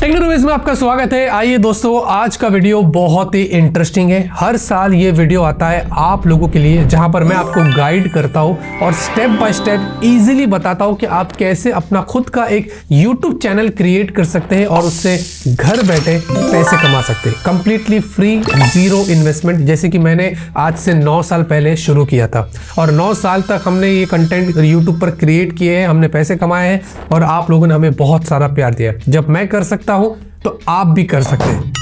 Technologies में आपका स्वागत है। आइए दोस्तों, आज का वीडियो बहुत ही इंटरेस्टिंग है। हर साल ये वीडियो आता है आप लोगों के लिए, जहां पर मैं आपको गाइड करता हूं और स्टेप बाय स्टेप इजीली बताता हूं कि आप कैसे अपना खुद का एक यूट्यूब चैनल क्रिएट कर सकते हैं और उससे घर बैठे पैसे कमा सकते हैं, कंप्लीटली फ्री, जीरो इन्वेस्टमेंट। जैसे कि मैंने आज से 9 साल पहले शुरू किया था और 9 साल तक हमने ये कंटेंट यूट्यूब पर क्रिएट किए हैं, हमने पैसे कमाए हैं और आप लोगों ने हमें बहुत सारा प्यार दिया है। जब मैं कर सकता हूं तो आप भी कर सकते हैं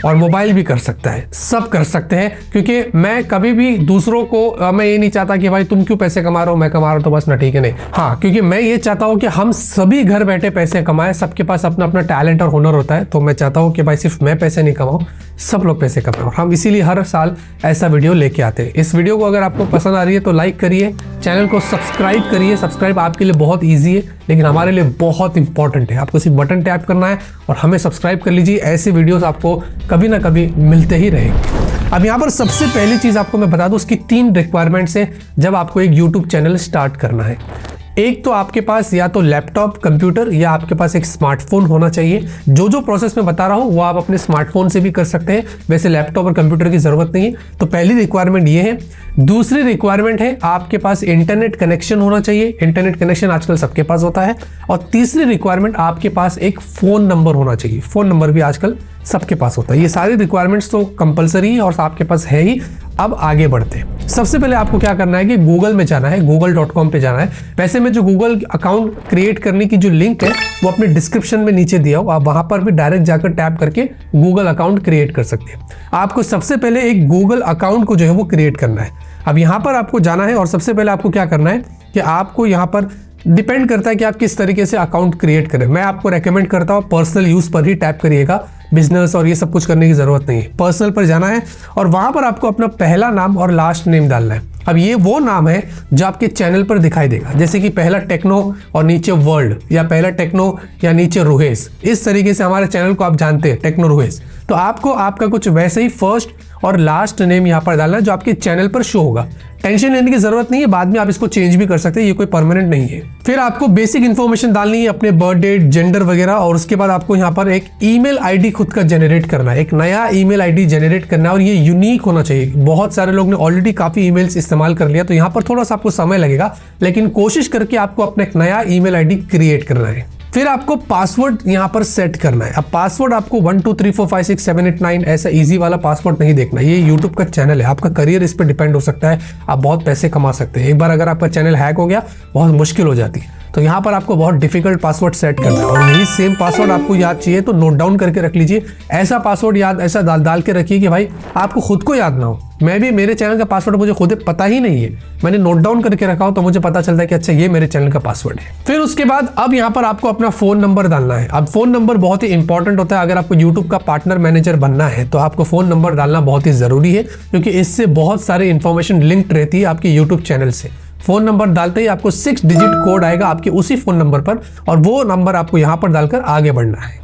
और मोबाइल भी कर सकता है, सब कर सकते हैं। क्योंकि मैं कभी भी दूसरों को मैं ये नहीं चाहता कि भाई तुम क्यों पैसे कमा रहे हो, मैं कमा रहा हूं तो बस ना, ठीक है, नहीं। हाँ, क्योंकि मैं ये चाहता हूं कि हम सभी घर बैठे पैसे कमाएं। सबके पास अपना अपना टैलेंट और हुनर होता है, तो मैं चाहता हूं कि भाई सिर्फ मैं पैसे नहीं कमाऊं, सब लोग पैसे कमाओ। हम इसीलिए हर साल ऐसा वीडियो लेके आते हैं। इस वीडियो को अगर आपको पसंद आ रही है तो लाइक करिए, चैनल को सब्सक्राइब करिए। सब्सक्राइब आपके लिए बहुत ईजी है, लेकिन हमारे लिए बहुत इंपॉर्टेंट है। आपको सिर्फ बटन टैप करना है और हमें सब्सक्राइब कर लीजिए। ऐसे वीडियोस आपको कभी ना कभी मिलते ही रहेंगे। अब यहाँ पर सबसे पहली चीज़ आपको मैं बता दूं, उसकी 3 रिक्वायरमेंट्स है जब आपको एक यूट्यूब चैनल स्टार्ट करना है। एक तो आपके पास या तो लैपटॉप, कंप्यूटर या आपके पास एक स्मार्टफोन होना चाहिए। जो प्रोसेस मैं बता रहा हूँ वो आप अपने स्मार्टफोन से भी कर सकते हैं, वैसे लैपटॉप और कंप्यूटर की ज़रूरत नहीं है। तो पहली रिक्वायरमेंट ये है। दूसरी रिक्वायरमेंट है आपके पास इंटरनेट कनेक्शन होना चाहिए। इंटरनेट कनेक्शन आजकल सबके पास होता है। और तीसरी रिक्वायरमेंट आपके पास एक फ़ोन नंबर होना चाहिए। फ़ोन नंबर भी आजकल सबके पास होता है। ये सारी रिक्वायरमेंट्स तो कंपलसरी है और आपके पास है ही। अब आगे बढ़ते हैं। सबसे पहले आपको क्या करना है कि गूगल में जाना है, google.com पे जाना है। वैसे में जो गूगल अकाउंट क्रिएट करने की जो लिंक है वो अपने डिस्क्रिप्शन में नीचे दिया हो, आप वहां पर भी डायरेक्ट जाकर टैप करके गूगल अकाउंट क्रिएट कर सकते हैं। आपको सबसे पहले एक गूगल अकाउंट को जो है वो क्रिएट करना है। अब यहाँ पर आपको जाना है और सबसे पहले आपको क्या करना है कि आपको यहाँ पर डिपेंड करता है कि आप किस तरीके से अकाउंट क्रिएट करें। मैं आपको रेकमेंड करता हूँ पर्सनल यूज़ पर ही टैप करिएगा, बिजनेस और ये सब कुछ करने की ज़रूरत नहीं है। पर्सनल पर जाना है और वहाँ पर आपको अपना पहला नाम और लास्ट नेम डालना है। अब ये वो नाम है जो आपके चैनल पर दिखाई देगा, जैसे कि पहला टेक्नो और नीचे वर्ल्ड, या पहला टेक्नो या नीचे रुहेश। इस तरीके से हमारे चैनल को आप जानते हैं, टेक्नो रुहेश। तो आपको आपका कुछ वैसे ही फर्स्ट और लास्ट नेम यहाँ पर डालना है जो आपके चैनल पर शो होगा। टेंशन लेने की जरूरत नहीं है, बाद में आप इसको चेंज भी कर सकते हैं, ये कोई परमानेंट नहीं है। फिर आपको बेसिक इन्फॉर्मेशन डालनी है, अपने बर्थ डेट, जेंडर वगैरह, और उसके बाद आपको यहाँ पर एक ईमेल आईडी खुद का जनरेट करना है। एक नया ईमेल आईडी जनरेट करना है और ये यूनिक होना चाहिए। बहुत सारे लोग ने ऑलरेडी काफी ईमेल्स इस्तेमाल कर लिया, तो यहाँ पर थोड़ा सा आपको समय लगेगा, लेकिन कोशिश करके आपको अपना एक नया ईमेल आईडी क्रिएट करना है। फिर आपको पासवर्ड यहाँ पर सेट करना है। अब पासवर्ड आपको 1 2 3 4 5 6 7 8 9 ऐसा इजी वाला पासवर्ड नहीं देखना। ये यूट्यूब का चैनल है, आपका करियर इस पर डिपेंड हो सकता है, आप बहुत पैसे कमा सकते हैं। एक बार अगर आपका चैनल हैक हो गया, बहुत मुश्किल हो जाती है। तो यहाँ पर आपको बहुत डिफिकल्ट पासवर्ड सेट करना है और यही सेम पासवर्ड आपको याद चाहिए तो नोट डाउन करके रख लीजिए। ऐसा पासवर्ड याद ऐसा डाल के रखिए कि भाई आपको खुद को याद ना हो। मैं भी, मेरे चैनल का पासवर्ड मुझे खुद पता ही नहीं है, मैंने नोट डाउन करके रखा हो तो मुझे पता चलता है कि अच्छा ये मेरे चैनल का पासवर्ड है। फिर उसके बाद अब यहाँ पर आपको अपना फ़ोन नंबर डालना है। अब फ़ोन नंबर बहुत ही इंपॉर्टेंट होता है। अगर आपको यूट्यूब का पार्टनर मैनेजर बनना है तो आपको फ़ोन नंबर डालना बहुत ही ज़रूरी है, क्योंकि इससे बहुत सारी इंफॉर्मेशन लिंक्ड रहती है आपके यूट्यूब चैनल से। फ़ोन नंबर डालते ही आपको 6 डिजिट कोड आएगा आपके उसी फ़ोन नंबर पर, और वो नंबर आपको यहाँ पर डालकर आगे बढ़ना है।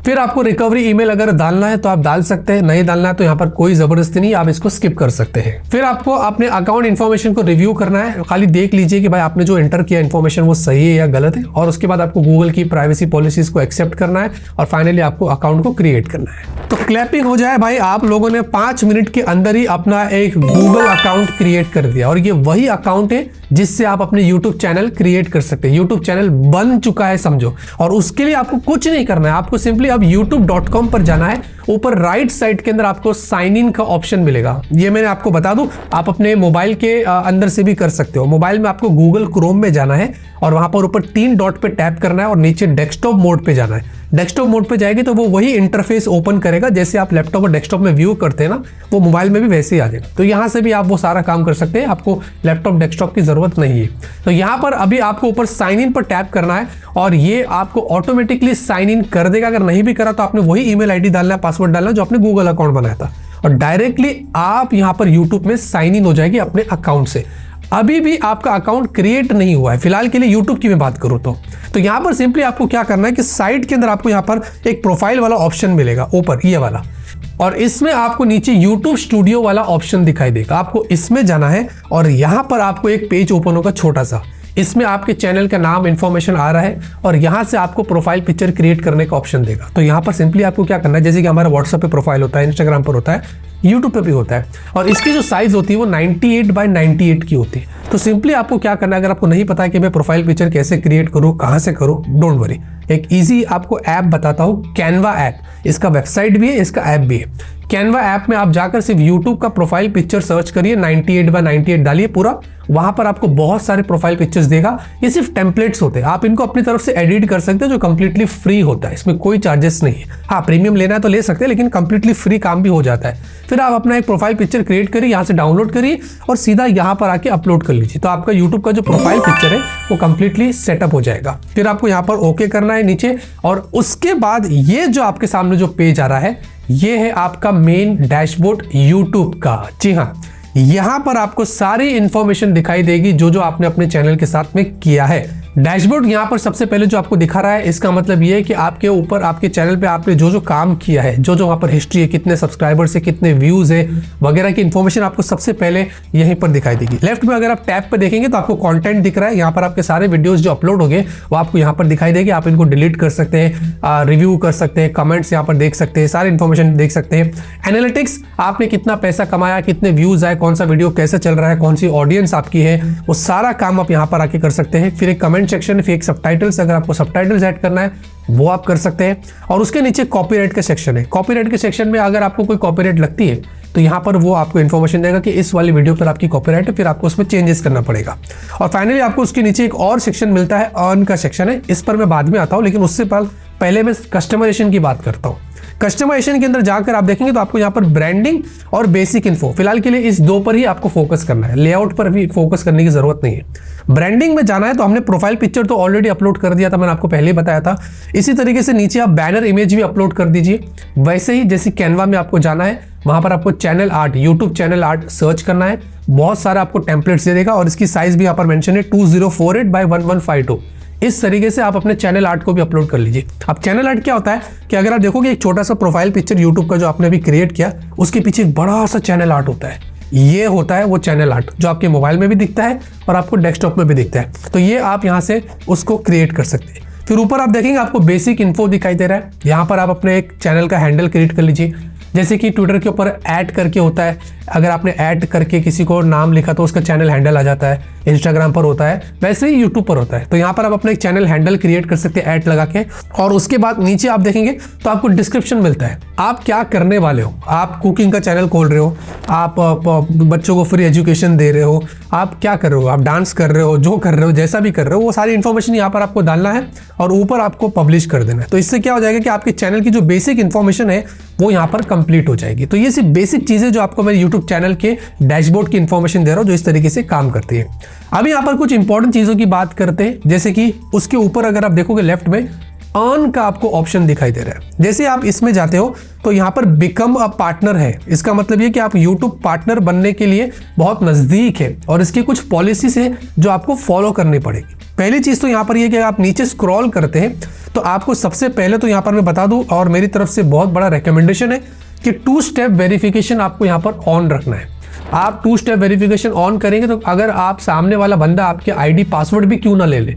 फिर आपको रिकवरी ईमेल अगर डालना है तो आप डाल सकते हैं, नहीं डालना है तो यहाँ पर कोई ज़बरदस्ती नहीं, आप इसको स्किप कर सकते हैं। फिर आपको अपने अकाउंट इन्फॉर्मेशन को रिव्यू करना है। खाली देख लीजिए कि भाई आपने जो एंटर किया इन्फॉर्मेशन वो सही है या गलत है, और उसके बाद आपको गूगल की प्राइवेसी पॉलिसीज को एक्सेप्ट करना है और फाइनली आपको अकाउंट को क्रिएट करना है। तो क्लैपिंग हो जाए भाई, आप लोगों ने 5 मिनट के अंदर ही अपना एक गूगल अकाउंट क्रिएट कर दिया, और ये वही अकाउंट है जिससे आप अपने यूट्यूब चैनल क्रिएट कर सकते हैं। यूट्यूब चैनल बन चुका है समझो, और उसके लिए आपको कुछ नहीं करना है। आपको सिंपली अब youtube.com पर जाना है। ऊपर राइट साइड के अंदर आपको साइन इन का ऑप्शन मिलेगा। ये मैंने आपको बता दूं, आप अपने मोबाइल के अंदर से भी कर सकते हो। मोबाइल में आपको गूगल क्रोम में जाना है और वहां पर ऊपर 3 डॉट पे टैप करना है और नीचे डेस्कटॉप मोड पे जाना है। डेस्कटॉप मोड पे जाएगी तो वो वही इंटरफेस ओपन करेगा जैसे आप लैपटॉप और डेस्कटॉप में व्यू करते हैं ना, वो मोबाइल में भी वैसे ही आ जाएगा। तो यहाँ से भी आप वो सारा काम कर सकते हैं, आपको लैपटॉप डेस्कटॉप की जरूरत नहीं है। तो यहाँ पर अभी आपको ऊपर साइन इन पर टैप करना है और ये आपको ऑटोमेटिकली साइन इन कर देगा। अगर नहीं भी करा तो आपने वही ईमेल आईडी डालना है, पासवर्ड डालना है जो आपने गूगल अकाउंट बनाया था, और डायरेक्टली आप यहाँ पर यूट्यूब में साइन इन हो जाएगी अपने अकाउंट से। अभी भी आपका अकाउंट क्रिएट नहीं हुआ है फिलहाल के लिए, यूट्यूब की मैं बात करूं तो यहाँ पर सिंपली आपको क्या करना है कि साइड के अंदर आपको यहाँ पर एक प्रोफाइल वाला ऑप्शन मिलेगा ऊपर, ये वाला, और इसमें आपको नीचे YouTube स्टूडियो वाला ऑप्शन दिखाई देगा। आपको इसमें जाना है और यहाँ पर आपको एक पेज ओपन होगा छोटा सा। इसमें आपके चैनल का नाम इन्फॉर्मेशन आ रहा है और यहाँ से आपको प्रोफाइल पिक्चर क्रिएट करने का ऑप्शन देगा। तो यहाँ पर सिंपली आपको क्या करना है, जैसे कि हमारा व्हाट्सएप पे प्रोफाइल होता है, इंस्टाग्राम पर होता है, यूट्यूब पे भी होता है, और इसकी जो साइज होती है वो 98 बाय 98 की होती है। तो सिंपली आपको क्या करना है, अगर आपको नहीं पता है कि मैं प्रोफाइल पिक्चर कैसे क्रिएट करूँ, कहाँ से करूँ, डोंट वरी, एक ईजी आपको ऐप बताता हूँ, कैनवा ऐप। इसका वेबसाइट भी है, इसका ऐप भी है। कैनवा ऐप में आप जाकर सिर्फ यूट्यूब का प्रोफाइल पिक्चर सर्च करिए, 98 बाय 98 डालिए पूरा, वहां पर आपको बहुत सारे प्रोफाइल पिक्चर्स देगा। ये सिर्फ टेम्पलेट्स होते हैं, आप इनको अपनी तरफ से एडिट कर सकते हैं, जो कंप्लीटली फ्री होता है, इसमें कोई चार्जेस नहीं है। हाँ, प्रीमियम लेना है तो ले सकते हैं, लेकिन कंप्लीटली फ्री काम भी हो जाता है। फिर आप अपना एक प्रोफाइल पिक्चर क्रिएट करिए, यहाँ से डाउनलोड करिए और सीधा यहाँ पर आके अपलोड कर लीजिए। तो आपका यूट्यूब का जो प्रोफाइल पिक्चर है वो कंप्लीटली सेटअप हो जाएगा। फिर आपको यहाँ पर ओके करना है नीचे, और उसके बाद ये जो आपके सामने जो पेज आ रहा है, ये है आपका मेन डैशबोर्ड यूट्यूब का। जी हाँ, यहां पर आपको सारी इंफॉर्मेशन दिखाई देगी जो जो आपने अपने चैनल के साथ में किया है। डैशबोर्ड यहां पर सबसे पहले जो आपको दिखा रहा है, इसका मतलब ये है कि आपके ऊपर, आपके चैनल पे आपने जो जो काम किया है, जो जो वहां पर हिस्ट्री है, कितने सब्सक्राइबर्स है, कितने व्यूज है वगैरह की इंफॉर्मेशन आपको सबसे पहले यहीं पर दिखाई देगी। लेफ्ट में अगर आप टैब पे देखेंगे तो आपको कंटेंट दिख रहा है, यहाँ पर आपके सारे वीडियोस जो अपलोड हो गए वो आपको यहाँ पर दिखाई देगी। आप इनको डिलीट कर सकते हैं, रिव्यू कर सकते हैं, कमेंट्स यहाँ पर देख सकते हैं, सारी इंफॉर्मेशन देख सकते हैं। एनालिटिक्स, आपने कितना पैसा कमाया, कितने व्यूज आए, कौन सा वीडियो कैसे चल रहा है, कौन सी ऑडियंस आपकी है, वो सारा काम आप यहाँ पर आके कर सकते हैं। फिर एक कमेंट सेक्शन, फिर एक सबटाइटल्स, अगर आपको सबटाइटल्स ऐड करना है वो आप कर सकते हैं। और उसके नीचे कॉपीराइट का सेक्शन है। कॉपीराइट के सेक्शन में अगर आपको कोई कॉपीराइट लगती है तो यहाँ पर वो आपको इन्फॉर्मेशन देगा कि इस वाली वीडियो पर आपकी कॉपीराइट है, फिर आपको उसमें चेंजेस करना पड़ेगा। और फाइनली आपको उसके नीचे एक और सेक्शन मिलता है, अर्न का सेक्शन है। इस पर मैं बाद में आता हूँ, लेकिन उससे पहले मैं कस्टमाइजेशन की बात करता हूँ। कस्टमाइजेशन के अंदर जाकर आप देखेंगे तो आपको यहाँ पर ब्रांडिंग और बेसिक इन्फो, फिलहाल के लिए इस दो पर ही आपको फोकस करना है, लेआउट पर भी फोकस करने की जरूरत नहीं है। ब्रांडिंग में जाना है तो हमने प्रोफाइल पिक्चर तो ऑलरेडी अपलोड कर दिया था, मैंने आपको पहले ही बताया था। इसी तरीके से नीचे आप बैनर इमेज भी अपलोड कर दीजिए। वैसे ही जैसे कैनवा में आपको जाना है, वहां पर आपको channel art, YouTube channel art search करना है, बहुत सारा आपको टेम्पलेट्स दे देगा और इसकी साइज भी यहाँ पर मेंशन है 2048 बाय 1152। इस तरीके से आप अपने चैनल आर्ट को भी अपलोड कर लीजिए। अब चैनल आर्ट क्या होता है कि अगर आप देखोगे एक छोटा सा प्रोफाइल पिक्चर यूट्यूब का जो आपने अभी क्रिएट किया, उसके पीछे एक बड़ा सा चैनल आर्ट होता है। ये होता है वो चैनल आर्ट जो आपके मोबाइल में भी दिखता है और आपको डेस्कटॉप में भी दिखता है। तो ये आप यहाँ से उसको क्रिएट कर सकते हैं। फिर ऊपर आप देखेंगे आपको बेसिक इन्फो दिखाई दे रहा है। यहाँ पर आप अपने एक चैनल का हैंडल क्रिएट कर लीजिए, जैसे कि ट्विटर के ऊपर ऐड करके होता है, अगर आपने ऐड करके किसी को नाम लिखा तो उसका चैनल हैंडल आ जाता है। इंस्टाग्राम पर होता है, वैसे ही यूट्यूब पर होता है। तो यहाँ पर आप अपना एक चैनल हैंडल क्रिएट कर सकते हैं ऐड लगा के। और उसके बाद नीचे आप देखेंगे तो आपको डिस्क्रिप्शन मिलता है, आप क्या करने वाले हो। आप कुकिंग का चैनल खोल रहे हो, आप बच्चों को फ्री एजुकेशन दे रहे हो, आप क्या कर रहे हो, आप डांस कर रहे हो, जो कर रहे हो, जैसा भी कर रहे हो, वो सारी इन्फॉर्मेशन यहाँ पर आपको डालना है और ऊपर आपको पब्लिश कर देना है। तो इससे क्या हो जाएगा कि आपके चैनल की जो बेसिक इन्फॉर्मेशन है वो यहाँ पर कंप्लीट हो जाएगी। तो ये सिर्फ बेसिक चीजें जो आपको मेरे यूट्यूब चैनल के डैशबोर्ड की इन्फॉर्मेशन दे रहा हूँ, जो इस तरीके से काम करती है। अब यहाँ पर कुछ इंपॉर्टेंट चीजों की बात करते हैं, जैसे कि उसके ऊपर अगर आप देखोगे लेफ्ट में अर्न का आपको ऑप्शन दिखाई दे रहा है। जैसे आप इसमें जाते हो तो यहाँ पर बिकम अ पार्टनर है। इसका मतलब ये कि आप यूट्यूब पार्टनर बनने के लिए बहुत नजदीक है और इसकी कुछ पॉलिसीज है जो आपको फॉलो करनी पड़ेगी। पहली चीज तो यहाँ पर ये कि आप नीचे स्क्रॉल करते हैं तो आपको सबसे पहले तो यहाँ पर मैं बता दूं, और मेरी तरफ से बहुत बड़ा रिकमेंडेशन है कि 2 स्टेप वेरिफिकेशन आपको यहाँ पर ऑन रखना है। आप 2 स्टेप वेरिफिकेशन ऑन करेंगे तो अगर आप सामने वाला बंदा आपके आईडी पासवर्ड भी क्यों ना ले ले,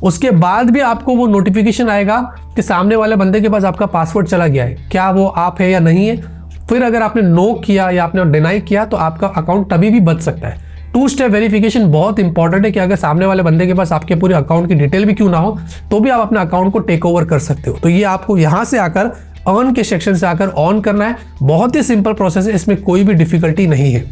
उसके बाद भी आपको वो नोटिफिकेशन आएगा कि सामने वाले बंदे के पास आपका पासवर्ड चला गया है, क्या वो आप है या नहीं है। फिर अगर आपने नो किया या आपने डिनाई किया तो आपका अकाउंट तभी भी बच सकता है। 2 स्टेप वेरिफिकेशन बहुत इंपॉर्टेंट है कि अगर सामने वाले बंदे के पास आपके पूरे अकाउंट की डिटेल भी क्यों ना हो तो भी आप अपने अकाउंट को टेक ओवर कर सकते हो। तो ये आपको यहाँ से आकर अर्न के सेक्शन से आकर ऑन करना है। बहुत ही सिंपल प्रोसेस है, इसमें कोई भी डिफिकल्टी नहीं है।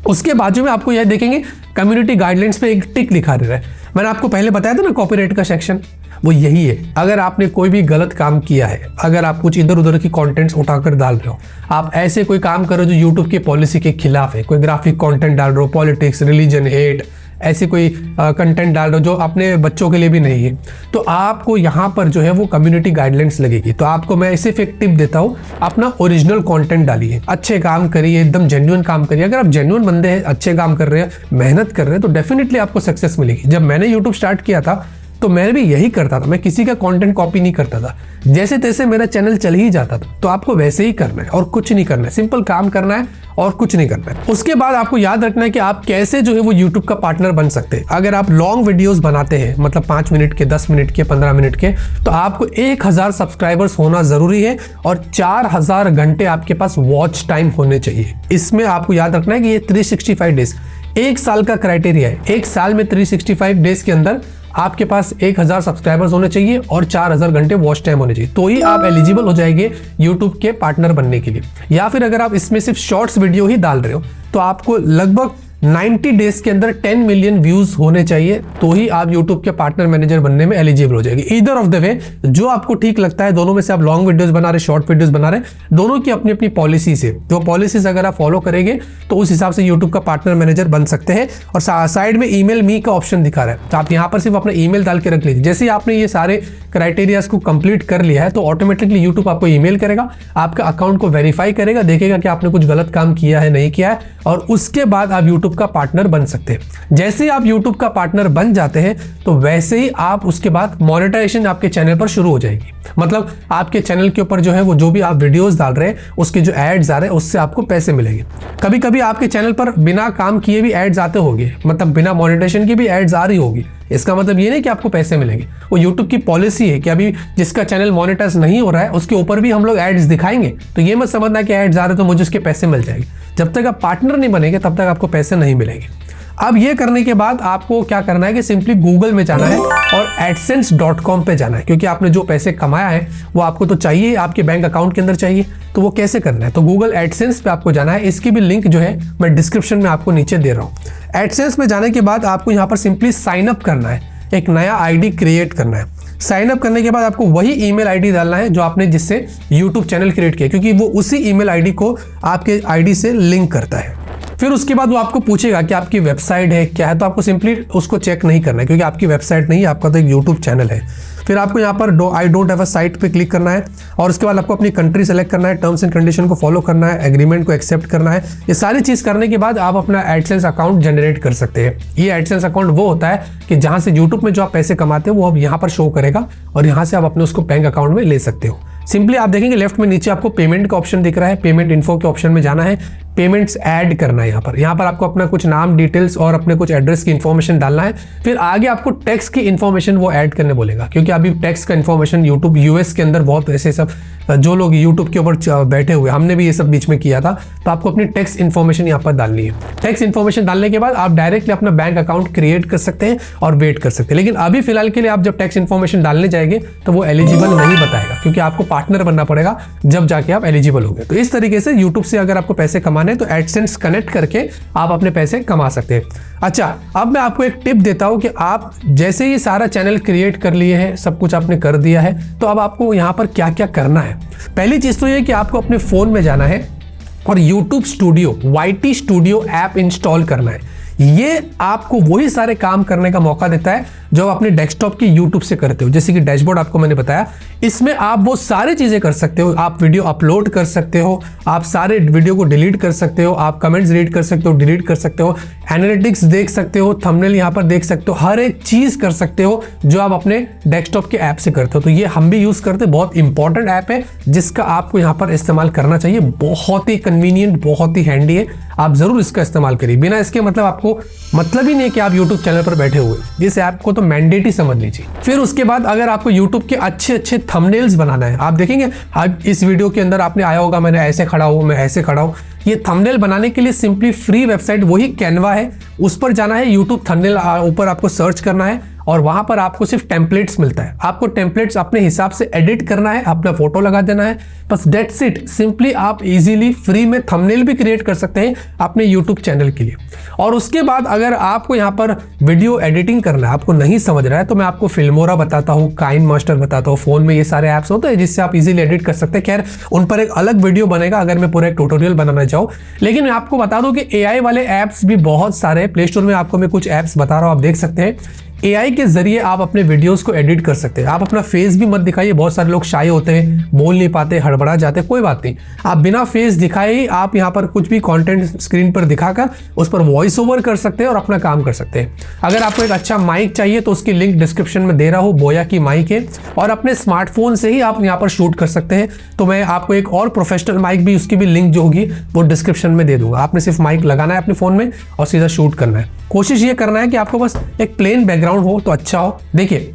उसके बाजू में आपको यह देखेंगे कम्युनिटी गाइडलाइंस पे एक टिक लिखा दे रहा है। मैंने आपको पहले बताया था ना कॉपीराइट का सेक्शन, वो यही है। अगर आपने कोई भी गलत काम किया है, अगर आप कुछ इधर उधर की कंटेंट्स उठाकर डाल रहे हो, आप ऐसे कोई काम कर रहे हो जो यूट्यूब की पॉलिसी के खिलाफ है, कोई ग्राफिक कंटेंट डाल रहे हो, पॉलिटिक्स, रिलीजन, हेट, ऐसे कोई कंटेंट डाल रहे हो जो अपने बच्चों के लिए भी नहीं है, तो आपको यहाँ पर जो है वो कम्युनिटी गाइडलाइंस लगेगी। तो आपको मैं सिर्फ एक टिप देता हूँ, अपना ओरिजिनल कंटेंट डालिए, अच्छे काम करिए, एकदम जेन्युइन काम करिए। अगर आप जेन्युइन बंदे हैं, अच्छे काम कर रहे हैं, मेहनत कर रहे हैं, तो डेफिनेटली आपको सक्सेस मिलेगी। जब मैंने यूट्यूब स्टार्ट किया था तो तो मैं भी यही करता था, मैं किसी का कंटेंट कॉपी नहीं करता था, जैसे तैसे मेरा चैनल चल ही जाता था। तो आपको वैसे ही करना है और कुछ नहीं करना है, सिंपल काम करना है और कुछ नहीं करना है। उसके बाद आपको याद रखना है कि आप कैसे जो है वो यूट्यूब का पार्टनर बन सकते हैं। अगर आप लॉन्ग वीडियोस बनाते हैं, मतलब 5 मिनट के, 10 मिनट के, 15 मिनट के, तो आपको 1000 सब्सक्राइबर्स होना जरूरी है और 4000 घंटे आपके पास वॉच टाइम होने चाहिए। इसमें आपको याद रखना है कि ये 365 डेज, एक साल का क्राइटेरिया है। एक साल में 365 डेज के अंदर आपके पास 1000 सब्सक्राइबर्स होने चाहिए और 4000 घंटे वॉच टाइम होने चाहिए, तो ही आप एलिजिबल हो जाएंगे यूट्यूब के पार्टनर बनने के लिए। या फिर अगर आप इसमें सिर्फ शॉर्ट्स वीडियो ही डाल रहे हो तो आपको लगभग 90 डेज के अंदर 10 मिलियन व्यूज होने चाहिए, तो ही आप YouTube के पार्टनर मैनेजर बनने में एलिजिबल हो जाएगी। ईदर ऑफ द वे, जो आपको ठीक लगता है, दोनों में से आप लॉन्ग वीडियोस बना रहे, शॉर्ट वीडियोस बना रहे, दोनों की अपनी अपनी पॉलिसीज है। जो पॉलिसीज अगर आप फॉलो करेंगे तो उस हिसाब से YouTube का पार्टनर मैनेजर बन सकते हैं। और साइड में ईमेल मी का ऑप्शन दिखा रहा है, तो आप यहाँ पर सिर्फ अपना ईमेल डाल के रख लीजिए। जैसे ही आपने ये सारे क्राइटेरियाज को कंप्लीट कर लिया है तो ऑटोमेटिकली यूट्यूब आपको ईमेल करेगा, आपका अकाउंट को वेरीफाई करेगा, देखेगा कि आपने कुछ गलत काम किया है नहीं किया है, और उसके बाद आप यूट्यूब का पार्टनर बन सकते हैं। जैसे ही आप यूट्यूब का पार्टनर बन जाते हैं तो वैसे ही आप उसके बाद मोनेटाइजेशन आपके चैनल पर शुरू हो जाएगी। मतलब आपके चैनल के ऊपर जो है वो जो भी आप वीडियोस डाल रहे हैं उसके जो एड्स आ रहे हैं उससे आपको पैसे मिलेंगे। कभी कभी आपके चैनल पर बिना काम किए भी एड्स आते होंगे, मतलब बिना मोनेटाइजेशन की भी एड्स आ रही होगी। इसका मतलब ये नहीं कि आपको पैसे मिलेंगे, वो यूट्यूब की पॉलिसी है कि अभी जिसका चैनल मोनेटाइज नहीं हो रहा है उसके ऊपर भी हम लोग एड्स दिखाएंगे। तो ये मत समझना कि एड्स आ रहे तो मुझे उसके पैसे मिल जाएंगे। जब तक आप पार्टनर नहीं बनेंगे तब तक आपको पैसे नहीं मिलेंगे। अब ये करने के बाद आपको क्या करना है कि सिंपली गूगल में जाना है और AdSense.com पे जाना है, क्योंकि आपने जो पैसे कमाया है वो आपको तो चाहिए, आपके बैंक अकाउंट के अंदर चाहिए। तो वो कैसे करना है, तो गूगल एडसेंस पे आपको जाना है। इसकी भी लिंक जो है मैं डिस्क्रिप्शन में आपको नीचे दे रहा हूँ। एडसेंस में जाने के बाद आपको यहाँ पर सिंपली साइन अप करना है, एक नया आईडी क्रिएट करना है। साइन अप करने के बाद आपको वही ईमेल आईडी डालना है जो आपने जिससे यूट्यूब चैनल क्रिएट किया, क्योंकि वो उसी ईमेल आईडी को आपके आईडी से लिंक करता है। फिर उसके बाद वो आपको पूछेगा कि आपकी वेबसाइट है क्या है, तो आपको सिंपली उसको चेक नहीं करना है, क्योंकि आपकी वेबसाइट नहीं है, आपका तो एक यूट्यूब चैनल है। फिर आपको यहाँ पर I don't have a site पे क्लिक करना है और उसके बाद आपको अपनी कंट्री सेलेक्ट करना है, टर्म्स एंड कंडीशन को फॉलो करना है, एग्रीमेंट को एक्सेप्ट करना है। ये सारी चीज़ करने के बाद आप अपना एडसेंस अकाउंट जनरेट कर सकते हैं। ये एडसेंस अकाउंट वो होता है कि जहाँ से यूट्यूब में जो आप पैसे कमाते हो वो अब यहाँ पर शो करेगा और यहाँ से आप अपने उसको बैंक अकाउंट में ले सकते हो। सिंपली आप देखेंगे लेफ्ट में नीचे आपको पेमेंट का ऑप्शन दिख रहा है, पेमेंट इन्फो के ऑप्शन में जाना है, पेमेंट्स ऐड करना है। यहाँ पर आपको अपना कुछ नाम डिटेल्स और अपने कुछ एड्रेस की इन्फॉर्मेशन डालना है। फिर आगे आपको टैक्स की इन्फॉर्मेशन वो ऐड करने बोलेगा, क्योंकि अभी टैक्स का इन्फॉर्मेशन यूट्यूब यूएस के अंदर बहुत ऐसे सब जो लोग यूट्यूब के ऊपर बैठे हुए, हमने भी ये सब बीच में किया था, तो आपको अपनी टैक्स इन्फॉर्मेशन यहाँ पर डालनी है। टैक्स इन्फॉर्मेशन डालने के बाद आप डायरेक्टली अपना बैंक अकाउंट क्रिएट कर सकते हैं और वेट कर सकते हैं। लेकिन अभी फिलहाल के लिए आप जब टैक्स इन्फॉर्मेशन डालने जाएंगे तो वो एलिजिबल नहीं बताएगा, क्योंकि आपको पार्टनर बनना पड़ेगा जब जाके आप एलिजिबल होंगे। तो इस तरीके से यूट्यूब से अगर आपको पैसे कमाने हैं तो एडसेंस कनेक्ट करके आप अपने पैसे कमा सकते हैं। अच्छा, अब मैं आपको एक टिप देता हूं कि आप जैसे ही सारा चैनल क्रिएट कर लिए हैं, सब कुछ आपने कर दिया है, तो अब आपको यहाँ पर क्या क्या करना है। पहली चीज तो ये कि आपको अपने फोन में जाना है और YouTube studio, YT studio app install करना है। ये आपको वही सारे काम करने का मौका देता है जो आप अपने डेस्कटॉप की YouTube से करते हो। जैसे कि डैशबोर्ड आपको मैंने बताया, इसमें आप वो सारी चीजें कर सकते हो। आप वीडियो अपलोड कर सकते हो, आप सारे वीडियो को डिलीट कर सकते हो, आप कमेंट्स रीड कर सकते हो, डिलीट कर सकते हो, एनालिटिक्स देख सकते हो, थंबनेल यहाँ पर देख सकते हो, हर एक चीज कर सकते हो जो आप अपने डेस्कटॉप के ऐप से करते हो। तो ये हम भी यूज करते हैं, बहुत इंपॉर्टेंट ऐप है जिसका आपको यहाँ पर इस्तेमाल करना चाहिए। बहुत ही कन्वीनियंट, बहुत ही हैंडी है, आप जरूर इसका इस्तेमाल करिए। बिना इसके मतलब आपको मतलब ही नहीं कि आप YouTube चैनल पर बैठे हुए। इस ऐप को तो मैंडेटरी समझ लीजिए। फिर उसके बाद अगर आपको YouTube के अच्छे अच्छे थंबनेल्स बनाना है, आप देखेंगे आप इस वीडियो के अंदर आपने आया होगा, मैंने ऐसे खड़ा हूँ, मैं ऐसे खड़ा हूँ। ये थंबनेल बनाने के लिए सिंपली फ्री वेबसाइट वही कैनवा है, उस पर जाना है, YouTube थंबनेल ऊपर आपको सर्च करना है और वहां पर आपको सिर्फ टेम्पलेट्स मिलता है। आपको टेम्पलेट्स अपने हिसाब से एडिट करना है, अपना फोटो लगा देना है, बस दैट्स इट। सिंपली आप इजीली फ्री में थंबनेल भी क्रिएट कर सकते हैं अपने यूट्यूब चैनल के लिए। और उसके बाद अगर आपको यहाँ पर वीडियो एडिटिंग करना है, आपको नहीं समझ रहा है, तो मैं आपको फिल्मोरा बताता हूँ, काइनमास्टर बताता हूँ। फोन में ये सारे ऐप्स होते हैं जिससे आप इजीली एडिट कर सकते हैं। खैर उन पर एक अलग वीडियो बनेगा अगर मैं पूरा एक ट्यूटोरियल बनाना चाहूँ। लेकिन मैं आपको बता दूं कि AI वाले ऐप्स भी बहुत सारे, प्ले स्टोर में आपको मैं कुछ ऐप्स बता रहा हूँ, आप देख सकते हैं। एआई के जरिए आप अपने वीडियोस को एडिट कर सकते हैं। आप अपना फेस भी मत दिखाइए, बहुत सारे लोग शाय होते हैं, बोल नहीं पाते, हड़बड़ा जाते हैं, कोई बात नहीं, आप बिना फेस दिखाए ही आप यहाँ पर कुछ भी कंटेंट स्क्रीन पर दिखाकर उस पर वॉइस ओवर कर सकते हैं और अपना काम कर सकते हैं। अगर आपको एक अच्छा माइक चाहिए तो उसकी लिंक डिस्क्रिप्शन में दे रहा हूँ, बोया की माइक है, और अपने स्मार्टफोन से ही आप यहाँ पर शूट कर सकते हैं। तो मैं आपको एक और प्रोफेशनल माइक भी, उसकी भी लिंक जो होगी वो डिस्क्रिप्शन में दे दूंगा। आपने सिर्फ माइक लगाना है अपने फोन में और सीधा शूट करना है। कोशिश ये करना है कि आपको बस एक प्लेन बैकग्राउंड हो तो अच्छा हो। देखिए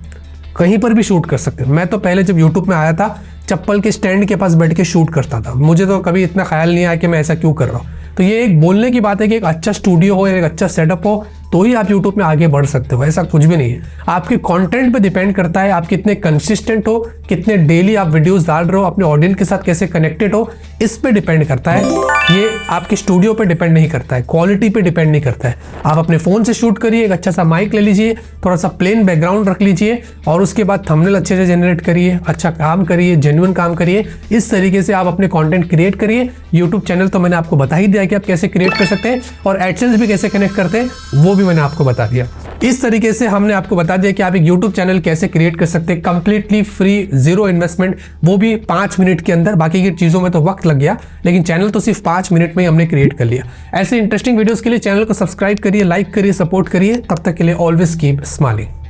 कहीं पर भी शूट कर सकते हैं। मैं तो पहले जब यूट्यूब में आया था चप्पल के स्टैंड के पास बैठ के शूट करता था, मुझे तो कभी इतना ख्याल नहीं आया कि मैं ऐसा क्यों कर रहा हूँ। तो ये एक बोलने की बात है कि एक अच्छा स्टूडियो हो, एक अच्छा सेटअप हो तो ही आप यूट्यूब में आगे बढ़ सकते हो, ऐसा कुछ भी नहीं है। आपके कंटेंट पे डिपेंड करता है आप कितने कंसिस्टेंट हो, कितने डेली आप वीडियोस डाल रहे हो, अपने ऑडियंस के साथ कैसे कनेक्टेड हो, इस पे डिपेंड करता है। ये आपके स्टूडियो पे डिपेंड नहीं करता है, क्वालिटी पे डिपेंड नहीं करता है। आप अपने फ़ोन से शूट करिए, एक अच्छा सा माइक ले लीजिए, थोड़ा सा प्लेन बैकग्राउंड रख लीजिए और उसके बाद थंबनेल अच्छे से जनरेट करिए, अच्छा काम करिए, जेन्युइन काम करिए। इस तरीके से आप अपने कंटेंट क्रिएट करिए। यूट्यूब चैनल तो मैंने आपको बता ही दिया कि आप कैसे क्रिएट कर सकते हैं, और एडसेंस भी कैसे कनेक्ट करते हैं वो भी मैंने आपको बता दिया। इस तरीके से हमने आपको बता दिया कि आप एक यूट्यूब चैनल कैसे क्रिएट कर सकते हैं कंप्लीटली फ्री, जीरो इन्वेस्टमेंट, वो भी 5 मिनट के अंदर। बाकी की चीज़ों में तो वक्त लग गया, लेकिन चैनल तो सिर्फ 5 मिनट में ही हमने क्रिएट कर लिया। ऐसे इंटरेस्टिंग वीडियोस के लिए चैनल को सब्सक्राइब करिए, लाइक करिए, सपोर्ट करिए। तब तक के लिए ऑलवेज कीप स्माइलिंग।